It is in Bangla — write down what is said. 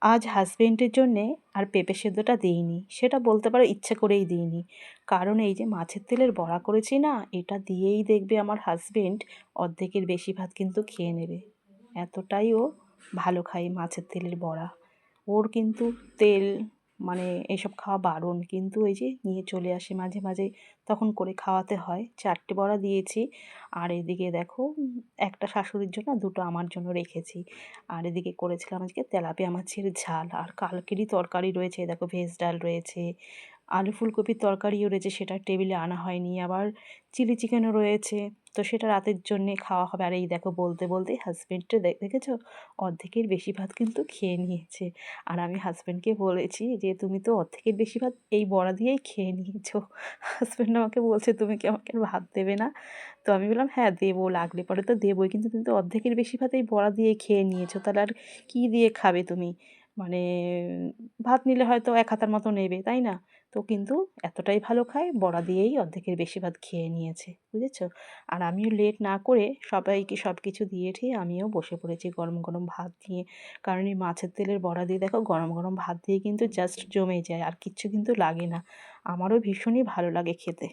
আজ হাজবেন্ডের জন্যে আর পেঁপে সেদ্ধটা দিইনি, সেটা বলতে পারো ইচ্ছে করেই দিইনি। কারণ এই যে মাছের তেলের বড়া করেছি না, এটা দিয়েই দেখবে আমার হাজবেন্ড অর্ধেকের বেশি ভাত কিন্তু খেয়ে নেবে। এতটাই ও ভালো খায় মাছের তেলের বড়া। ওর কিন্তু তেল মানে এসব খাওয়া বারণ, কিন্তু এই যে নিয়ে চলে আসে মাঝে মাঝে, তখন করে খাওয়াতে হয়। 4টে বড়া দিয়েছি। আর এদিকে দেখো একটা শাশুড়ির জন্য, দুটো আমার জন্য রেখেছি। আর এদিকে করেছিলাম আজকে তেলাপিয়া মাছের ঝাল, আর কালকেরই তরকারি রয়েছে, দেখো ভেজ ডাল রয়েছে, আলু ফুলকপির তরকারিও রয়েছে, সেটা টেবিলে আনা হয়নি। আবার চিলি চিকেনও রয়েছে, তো সেটা রাতের জন্যে খাওয়া হবে। আর এই দেখো বলতে বলতেই হাজবেন্ডকে দেখেছো অর্ধেকের বেশি ভাত কিন্তু খেয়ে নিয়েছে। আর আমি হাজবেন্ডকে বলেছি যে তুমি তো অর্ধেকের বেশি ভাত এই বড়া দিয়েই খেয়ে নিয়েছো। হাজবেন্ড আমাকে বলছে তুমি কি আমাকে আর ভাত দেবে না? তো আমি বললাম হ্যাঁ দেবো, লাগলে পরে তো দেবোই, কিন্তু তুমি তো অর্ধেকের বেশি ভাত এই বড়া দিয়ে খেয়ে নিয়েছো, তাহলে আর কী দিয়ে খাবে তুমি? মানে ভাত নিলে হয়তো এক হাতার মতো নেবে, তাই না? তো কিন্তু এতটাই ভালো খায়, বড়া দিয়েই অর্ধেকের বেশি ভাত খেয়ে নিয়েছে, বুঝেছো? আর আমিও লেট না করে সবাইকে সব কিছু দিয়ে ঠিয়ে আমিও বসে পড়েছি গরম গরম ভাত নিয়ে। কারণ এই মাছের তেলের বড়া দিয়ে দেখো গরম গরম ভাত দিয়ে কিন্তু জাস্ট জমে যায়, আর কিচ্ছু কিন্তু লাগে না। আমারও ভীষণই ভালো লাগে খেতে।